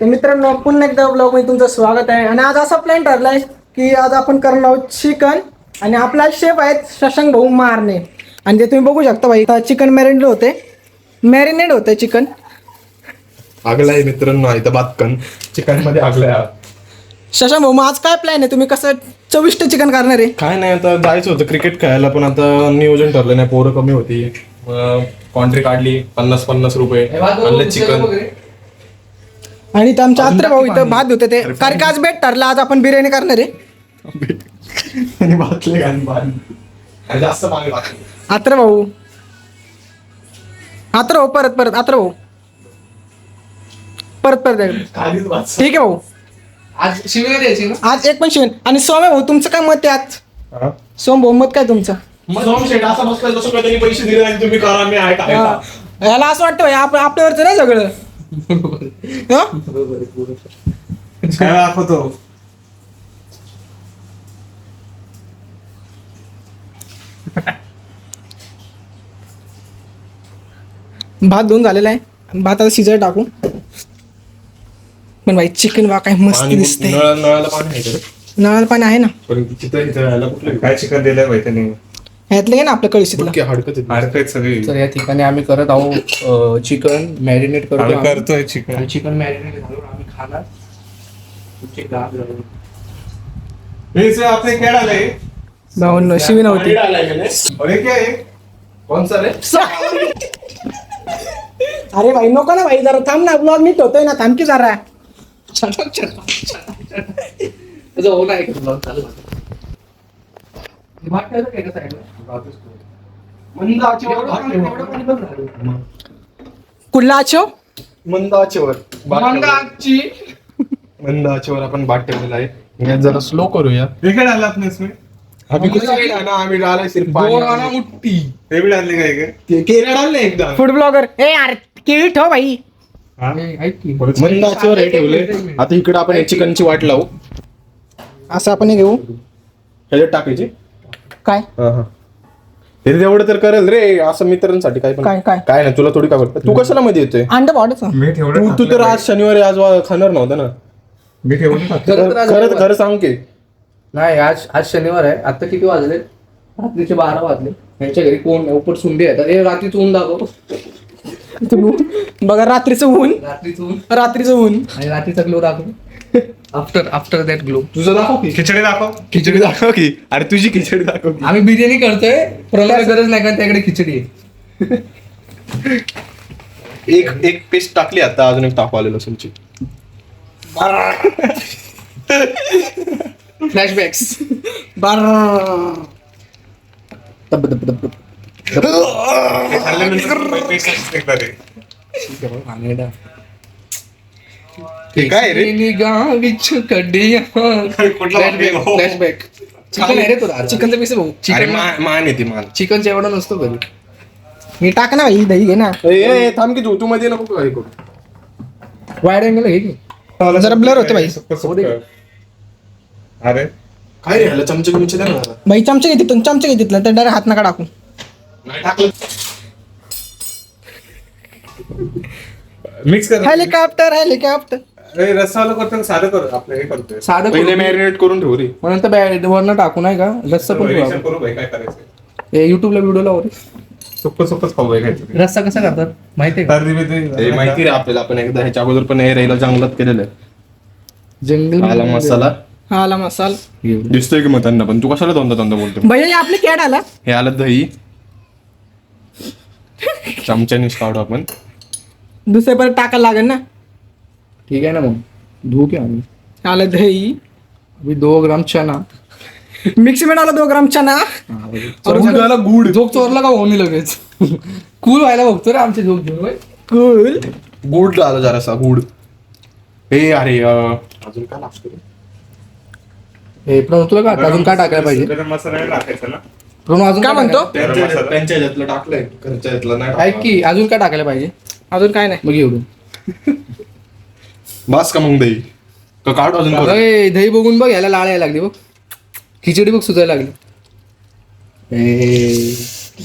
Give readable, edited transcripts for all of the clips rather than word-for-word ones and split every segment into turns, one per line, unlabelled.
तर मित्रांनो पुन्हा एकदा ब्लॉग मध्ये तुमचं स्वागत आहे. आणि आज असा प्लॅन ठरलाय की आज आपण करणार आहोत चिकन. आणि आपला शेफ आहेत शशांक भाऊ मारणे. आणि ते तुम्ही बघू शकता भाई चिकन मॅरिनेट होते चिकन.
आगला आहे मित्रांनो, इथं बातकन चिकन मध्ये आगलाय.
शशांक भाऊ मग आज काय प्लॅन आहे, तुम्ही कसं चविष्ट चिकन करणार आहे?
काय नाही, आता जायचं होतं क्रिकेट खेळायला, पण आता नियोजन ठरलं नाही, पोरं कमी होती. कॉन्ट्री काढली 50-50 रुपये आणलं चिकन.
आणि इथं आमच्या आत्रे भाऊ इथं भात होते ते कारण का आज बेट ठरला, आज आपण बिर्याणी करणार आहे.
आणि भातले आणि जास्त पाणी लागले.
आत्रे भाऊ परत आत्रे भाऊ परत
खालीच भात.
ठीक आहे भाऊ.
आज शिवाय द्यायची ना.
आज एक पण शिवण. आणि सोम्या भाऊ तुमचं काय मत आहे आज? सोम भाऊ मत काय तुमचं?
मग जाऊन शेट असं बसलं जसं काही त्यांनी पैसे दिले नाही, तुम्ही करा, मी आहे काय.
याला असं वाटतं भाई आपल्यावरचं नाही सगळं. हं?
काय दाखवतो.
भात धुवून झालेला आहे, भात आता शिजायला टाकू. पण भाई चिकन वा काय मस्त दिसतंय.
नळाला पाणी आहे का?
नळाला पाणी आहे ना,
पण कुठलं काय चिकन दिलंय माहिती नाही.
ह्यातलं आहे ना आपल्या कळशीतलं.
हाडकत सगळी.
तर या ठिकाणी आम्ही करत आहोत चिकन मॅरिनेट करतो आम्ही.
करतोय चिकन.
आणि चिकन मॅरिनेट झाल्यावर आम्ही खाणार. तुमचे गाव झालं.
आपले खेळ आले.
भाऊ शिवी नव्हती.
अरे काय कोण सा रे?
अरे भाई नको ना भाई, जरा थांब ना, ब्लॉग नीट होतोय ना, थांब की जरा.
तुझं हो नाही का ब्लॉग चालू होता. काय का साईडला
मंद आचेवर भात ठेवा.
कुठला आचो?
मंद आचेवर मंद आचेवर आपण भात ठेवलेला आहे. हे जरा स्लो करूया. क्रिकेट आला आपण इसमें अभी कुछ नहीं डाला, आम्ही डाला सिर्फ पाणी.
मुट्टी
ते भी डालले काय काय केरळ डालले एकदा.
फूड ब्लॉगर ए यार केळी ठेव भाई.
ऐक की
मंद आचेवर हे ठेवले. आता इकडे आपण चिकनची वाट लावू.
असं आपण हे घेऊ
ह्याच्यात टाकायची.
काय
हे तेवढं तर करेल रे, असं मित्रांसाठी काय पण.
काय
काय नाही, तुला थोडी काय करत. तू कशाला मध्ये येतोय?
अंड पावडरचं.
तू तर आज शनिवारी आज खाणार नव्हतं ना.
मी ठेवलं
खरं सांग की.
नाही. आज शनिवार आहे. आता किती वाजले? रात्रीचे 12 वाजले. यांच्या घरी कोण उपर सुंडी येतात. हे रात्रीचं ऊन दाखव.
बघा रात्रीचं ऊन
रात्रीचं ऊन आणि रात्रीचा ग्लो दाखव. आफ्टर दॅट ग्लो
तुझं दाखव की. खिचडी दाखव की. अरे तुझी खिचडी दाखव की.
आम्ही बिर्याणी करतोय, प्रणवला गरज नाही कारण त्याकडे खिचडी आहे.
एक पेस्ट टाकली, आता अजून एक टाकू आलेलो लसूणची.
फ्लॅशबॅक्स.
काय रे?
फ्लॅशबॅक. चिकन आहे रे तुला.
चिकनचं पीस भाऊ.
अरे मान येते मान.
चिकनचा एवढा नसतो घरी.
मी टाक ना भाई, दही घे ना.
ए थांब की तू मध्ये नको काय करू.
वाईड अँगल घे की.
जरा ब्लर होतं भाई.
अरे काय रे, ह्याला चमचे बिमचे दे ना.
भाई चमचे घे तिथून, चमचे घे तिथलं, तर डायरेक्ट हात नका टाकू.
मिक्स कर.
हेलिकॉप्टर
रस्साला करतो साधं कर, आपलं हे करतोय.
साधं
पहिले मॅरिनेट करून ठेव रे.
मग नंतर वरनं टाकू नाही का. रस्सा पण
Variation
ठेवा.
करू भाई, काय करायचं.
युट्यूबला व्हिडिओ लावू रे.
सोपच खाऊ भाई खायचं.
रस्सा कसा करतात माहितीये का?
हे माहिती रे आपल्याला, आपण एकदा ह्याच्या अगोदर पण हे राहिला जंगलात केलेलं आहे.
जंगल
आला मसाला
आला मसाला
दिसतोय की मग त्यांना, पण तू कशाला दोनदा बोलतो.
भैया आपले कॅट आला.
हे आलं दही. चमच्यानेच काढू आपण.
दुसरे परत टाकायला लागेल ना.
ठीक आहे ना. मग धू के आम्ही
आलं दही.
अभी 2 ग्राम चना.
मिक्स में डाला 2 ग्राम चना.
गुड.
झोक चोरला का होणी लगेच. कूल व्हायला बघतो रे आमचे झोक घेऊन.
कूल.
गुड आलं जरासा गुड. हे अरे अजून काय लागतं रे?
हे प्रणव तुला काय अजून काय टाकायला पाहिजे?
गरम मसाला नाही टाकायचा ना.
प्रणव अजून
काय म्हणतो?
त्यांच्या ह्याच्यातलं टाकलंय, घरच्या ह्यातलं नाही.
ऐक की अजून काय टाकायला पाहिजे?
अजून काय नाही.
मग एवढं
बस का मग दही का काढू अजून परत?
अरे दही बघून बघ, याला लाळ यायला लागली बघ. खिचडी बघ सुजायला लागली.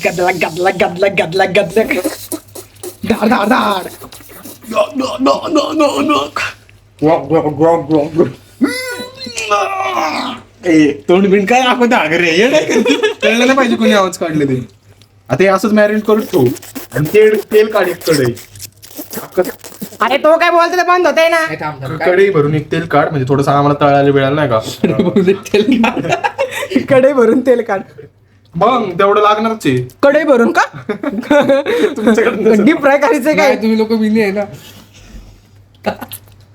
गदला गदला गदला गदला गदला धाड धाड धाड.
तोंड बिंड काय आपण रे कळलं नाही पाहिजे कोणी आवाज काढले ते. आता हे असंच मॅरिनेट करून ठेवू आणि तेल काढ एक कढई.
अरे तो काय बोलतो ते बंद होतंय ना.
नाही, थांब, थांब.
कढई भरून एक तेल काढ म्हणजे थोडंसं आम्हाला तळायला मिळालं नाही का.
कढई भरून तेल काढ.
मग तेवढं लागणारच आहे.
कढई भरून का डीप फ्राय करायचंय
काय
काय.
तुम्ही लोक बिनी आहे ना.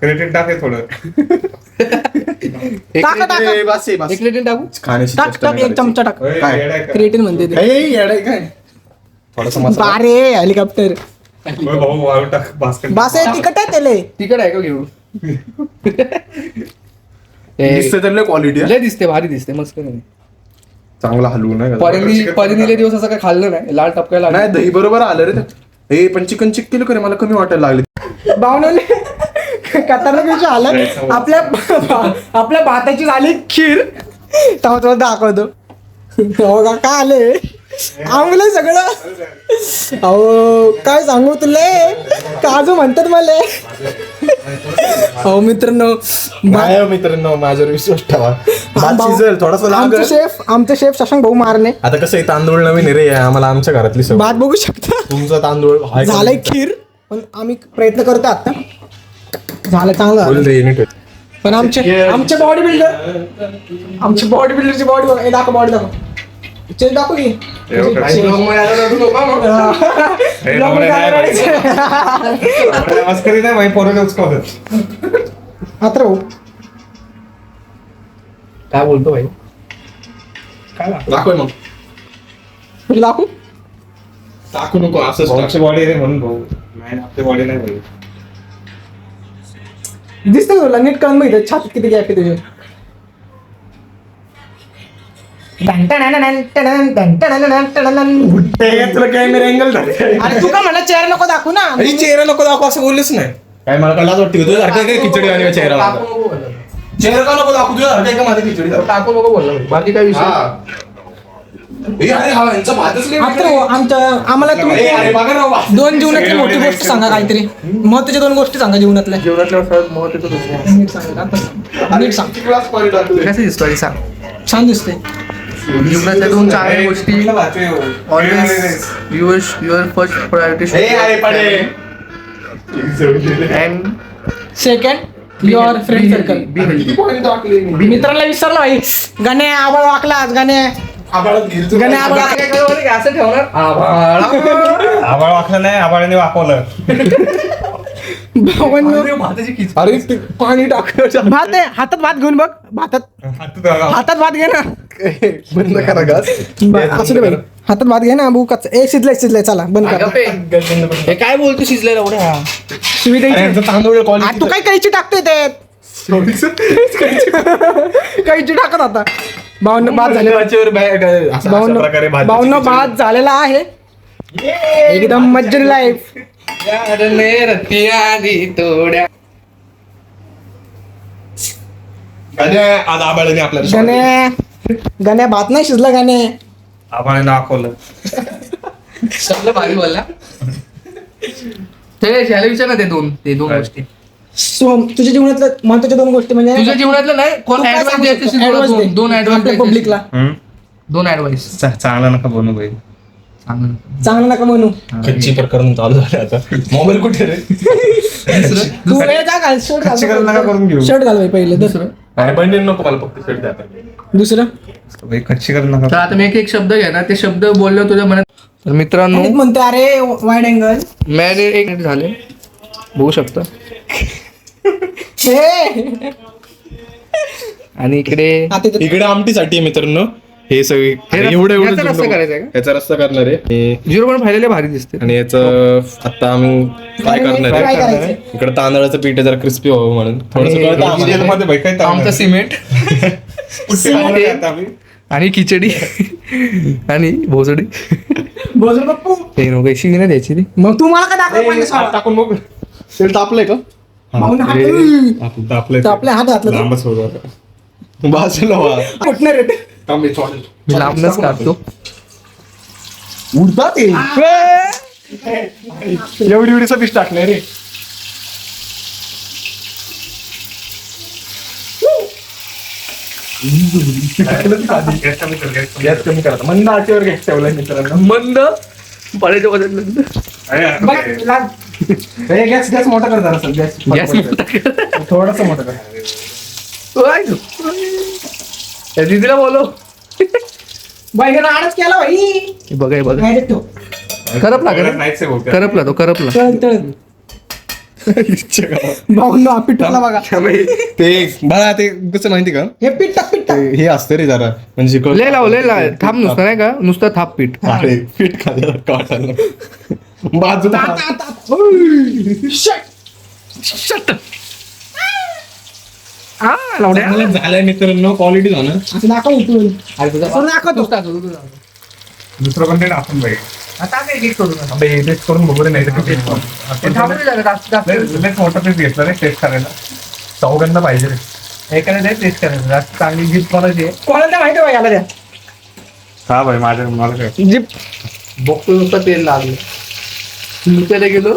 क्रेडिट टाक थोडं.
टाका टाका
ए, बस आहे, बस.
एक लिटर टाकू.
खाण्याची
टाक
चेष्टा
टाक
नाही
एक चमचा टाक.
ओय,
काय?
येडा आहे का?
क्रिएटिन म्हणते ते.
करायची. ए, येडा आहे काय थोडासा मसाला.
बारे हेलिकॉप्टर.
ओय, भाऊ वाळू टाक बास्केट.
बास आहे तिखट आहे तेले.
तिकड आहे का घेऊ.
दिसते तर लय क्वालिटी
लय दिसते, भारी दिसते, मस्त नाही.
चांगला हलवू नाही का?
परिणीले दिवस असं काय खाल्लं नाही, लाल टपकायला
नाही दही बरोबर आलं रे ते. हे पण चिकन चिक केलं करे मला कमी वाटायला लागले.
बावनवले खतरनाक विषय आलं. आपल्या भाताची झाली खीर. तेव्हा तुला दाखवतो. हो का काय आले आम्हाला सगळं. अहो काय सांगू तुले काजू म्हणतात मला. हो मित्रांनो
नाही हो मित्रांनो माझ्यावर विश्वास ठेवा. भात शिजेल थोडासा
आमचे शेफ शशांक भाऊ मारणे.
आता कसं आहे तांदूळ नवीन आहे रे आम्हाला आमच्या घरातली सवय.
भात बघू शकता
तुमचा तांदूळ हाय का?
झालंय खीर पण आम्ही प्रयत्न करतो आता. झालं चांगलं
बोल
झालं.
रे नीट.
पण आमचे बॉडी बिल्डरची बॉडी बघ. दाखव बॉडी दाखव. चेक दाखव की.
एवढं काय?
चेक.
हे नवरे नाही बाई. नमस्कारी नाही भाई पोरं यूज करत.
मात्र भाऊ
काय बोलतो भाई.
दाखव मग.
तुला दाखवू.
टाकू नको असंच टाक.
भाऊची बॉडी रे म्हणून भाऊ. नाही आपली बॉडी नाही भाई.
दिसतं तुला नीट कळून बघितलं छातीत किती गॅप आहे तुझे.
तुला कॅमेरा अँगल
अरे तू का मला चेअर नको दाखवू ना.
चेहरा नको दाखव असं बोललेच नाही. काय मला काय लाज वाटते तुझ्या सारखं काय खिचडी आणि चेहरा
टाकू नको बोलला.
चेहरा का नको दाखवू तुझ्या सारखं का माझी खिचडी दाखव.
टाकू नको बोलला भाई. बाकी काय विषय.
हा. ए, अरे हा यांचा भातच लय
मात्र
वेगळा
आमच्या आम्हाला
आहे. ए,
तुम्ही
अरे बघा ना भात.
दोन जीवनातली मोठी गोष्ट सांगा काहीतरी. महत्वाच्या दोन गोष्टी सांगा जीवनातल्या.
जेवणातल्या सर्वात महत्त्वाचं दुसरं.
नीट सांगा आता सांग. नीट सांग.
क्लास मध्ये टाकले.
कसं दिसतो आधी सांग.
छान दिसते.
जीवनातल्या दोन चांगल्या गोष्टी.
कुठलं भाते हो?
ऑलवेज युअर फर्स्ट प्रायोरिटी
ए, अरे पडे.
And
second your friend circle.
Be healthy.
मित्रांना विसरलो भाई. गाणे आबाळ वाकला आज गाणे.
आभाळात गेली तू.
गाणे आबाळ वाकला.
असं ठेवणार आभाळा.
आबाळ वाकलं नाही आबाळाने वाकवलं.
भावांनो,
भाताची खिचडी.
अरे ते पाणी टाकलं.
भात आहे हातात भात घेऊन बघ. हातात भात घे ना.
बंद करा गास.
असू दे भाई. हातात भात घे ना बुकाच. ए शिजलंय चला बंद कर.
अगं पे. हे काय बोलतो शिजलेला एवढ्या.
शिवी द्यायची.
तांदूळ
आ, तू काय कैची टाकतोय ते. कैची टाकत आता. 52 भात झाले. बावन्न भात झालेला आहे. एकदम मज्जा लाईफ.
रती आधी थोड्या.
आज आबाळाने आपल्याला
गण्या भात नाही शिजला गाणे.
आबाळाने वाकवलं.
सगळं भारी बोलला. ते शाळेला विचार ना ते दोन गोष्टी.
सोम तुझ्या जीवनातल्या महत्वाच्या दोन गोष्टी म्हणजे
तुझ्या जीवनातलं नाही कोण
तू काय
ऍडवाइस
सांगू
द्यायचं
शकतो?
शिकवलं
Advice दे.
दोन
आपल्या
ऍडवाइस
पब्लिकला
दोन ऍडवाइस.
चांगलं नका बनू भाई.
चांगलं नका म्हणू.
कच्ची प्रकरण चालू झाले आता. मोबाईल कुठे रे?
तू हे जा घाल शर्ट
कच्ची करून नका करून घेऊ.
शर्ट घाल बाई पहिले.
दुसरं
काय बंडी नको मला फक्त शर्ट द्या आता.
दुसरं
भाई कच्ची करून
तर
नका.
आता मी एक शब्द घ्या ना ते शब्द बोललो तुझ्या मनात. तर मित्रांनो
अनेक म्हणते अरे वाईड अँगल.
मॅरिड 1 मिनिट झाले बघू शकता.
हे
आणि इकडे
आता इथं
इकडे आमटीसाठी आहे मित्रांनो हे सगळे एवढं
याचा रस्सा करायचा आहे
याचा रस्सा करणार आहे
झिरो पण फायलेले भारी दिसते.
आणि याचं आता आम्ही काय करणार
fry
आहे
करायचंय.
इकडे तांदळाचं पीठ आहे जरा क्रिस्पी व्हावं म्हणून थोडंसं कळतं आम्हाला.
मध्ये भाई काय
आमचं सिमेंट
आम्ही
आणि खिचडी आणि भोसडी.
बोल बाप्पू.
हे नको शिवी नाही द्यायची ती.
मग तू मला काय दाखव पहिले सांग.
टाकून बघ तेल तापलंय का
भाऊनं हात
आपलं
आपल्या हात घातलं
लांबच होतो आता.
बाजूला व्हा.
कुठणार रे ते?
मी लांबनच काढतो.
उडतात एवढी एवढीचा पीस टाकलंय रे. गॅस कमी करा मंद आचेवर गॅस ठेवलाय मित्रांनो.
मंद पडायच्या बदल
बघ, लाग.
गॅस गॅस मोठा कर जरा सर
गॅस
थोडासा मोठा कर.
दीदीला बोलो.
बाई आडच केला भाई.
हे बघा हे बघा
डायरेक्ट ठेव.
करपला
नाहीच आहे
करपला तो करपला.
भाऊंनो पिठाला बघा.
ते बघा ते कसं माहिती का
हे पीठ टाक पीठ टाक.
हे असतं रे जरा म्हणजे
लय लाव थाप नुसतं नाही का नुसतं थाप पीठ.
अरे पीठ खाल्लं काढायला बाजूला
आता, आता. ओय. Shit.
हा लावड्या.
झालंय मित्रांनो क्वालिटी झालं
असं दाखव उचलून.
अरे तुझा
असं दाखव तू.
दुसरं कंटेंट आपण पाहिजे
आता काय टेस्ट करू नका.
टेस्ट करून बघू नाही तर टेस्ट
हे थांबून जागा जास्त
मोठा पीस घेतला रे टेस्ट करायला चौघांना पाहिजे रे.
एखाद्या टेस्ट करायचं जास्त चांगली जीप कोणाची आहे.
कोणाला माहिती आहे याला द्या.
हा भाई माझ्या मला काय
जीप
बघतो नुसतं तेल लागलं. नुसत्याला गेलो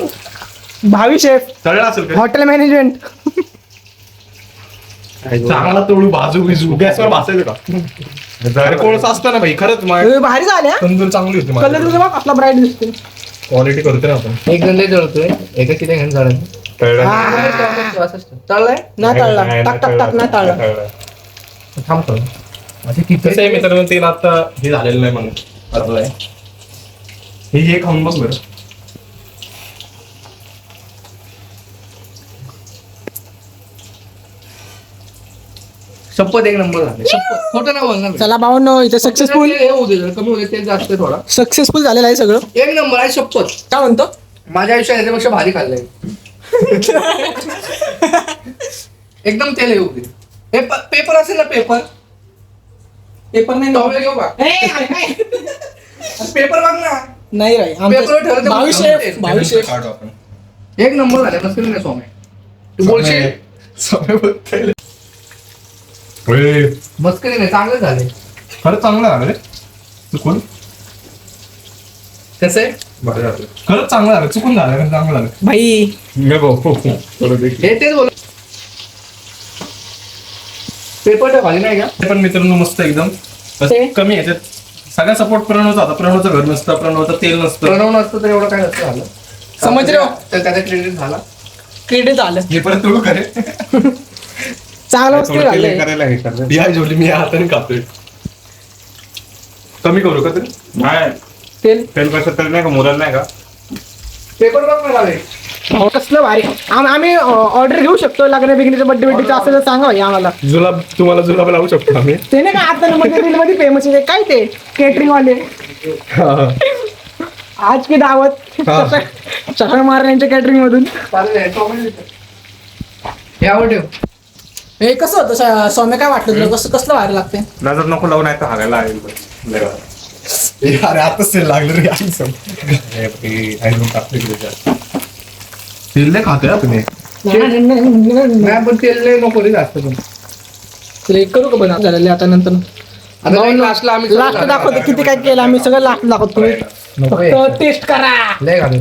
भावी शेफ
तळलं असेल का
हॉटेल मॅनेजमेंट.
चांगला तोडू बाजू बिजू गॅसवर भासायचं का अरे कोळसा असतं ना भाई खरंच
भारी झाल्या
तंदूर चांगली होती
कलर तुझा बघ आपला ब्राईट दिसतो.
क्वालिटी करतो ना आपण
एक जण लय जळतोय एका किती घेऊन जाणार तळलाय
नाही तळला टाक टाक टाक नाही तळला.
थांबतो माझे
कसं आहे मित्रांनो तेल आता हे झालेलं नाही म्हणून अरलंय हे खाऊन बघ बरं.
शपथ एक नंबर झाले शपथ खोटं नाही बोलणार मी.
चला भाऊंनो इथे सक्सेसफुल
हे होऊ दे जरा, कमी होऊ दे तेल जास्त आहे थोडा.
सक्सेसफुल झालेलं आहे सगळं.
एक नंबर आहे शपथ.
काय म्हणतो
माझ्या आयुष्यात याच्यापेक्षा भारी खाल्लंय. एकदम तेल येऊ दे. हे पेपर असेल ना पेपर
पेपर नाही
टॉवेल घेऊ का पेपर बघ ना.
नाही भाई
पेपरवर ठेवलं तर
भावी शेफ भावी शेफ.
काढू आपण
एक नंबर झाले नसेल ना स्वामी तू बोलशील
समय बघताय
मस्करी नाही चांगलं झाले.
खरंच चांगलं झालं रे चुकून
कसं आहे
खरंच चांगलं झालं चुकून झालं खरं चांगलं झालं
भाई
हे तेच बोल. पेपर ठेव खाली नाही का
ते पण मित्रांनो मस्त एकदम
ते?
कमी याच्यात सगळा सपोर्ट प्रणवचा होता प्रणवचं घर नसतं प्रणवचं तेल नसतं
प्रणव नसतं तर एवढं काय नसतं झालं.
समज रे हो.
तर त्याचा क्रेडिट झाला.
क्रेडिट आलं
हे परत तोडू करे
चांगलं मस्त झालंय.
करायला हे करलं.
या जोडी मी या हाताने कापतोय कमी करू का तरी
नाही
तेल
तेल कसं तरी नाही का मुराल नाही का
पेपर बघ मला रे.
हो, कसलं भारी. आम्ही ऑर्डर घेऊ शकतो लग्न बिग्नीचं बड्डे बिड्डेचं असेल तर सांगा भाई आम्हाला.
जुलाब तुम्हाला जुलाब लावू शकतो आम्ही
ते नाही का आता मध्ये मध्ये फेमस आहे काय ते केटरिंग वाले आज की दावत चक्र मारण्याच्या कॅटरिंग मधून.
चालेल हे टोमॅटो देतो. हे आवड ठेव.
हे कसं होतं सौम्य काय वाटलं तुला कसं कसलं भारी लागते.
नजर नको लावून नाही तर हागायला आहे
अरे आताच तेल लागलं रे आई सम तेल नाही खातोय आपण हे.
नाही पण तेल लय नको रे जास्त पण.
तुला एक करू का बघा झालेले आता नंतर
आता लास्टला आम्ही
लास्ट दाखवतो किती काय केलं आम्ही सगळं लास्ट दाखवतो तुम्ही
नको हे.
फक्त टेस्ट करा.
लय घालू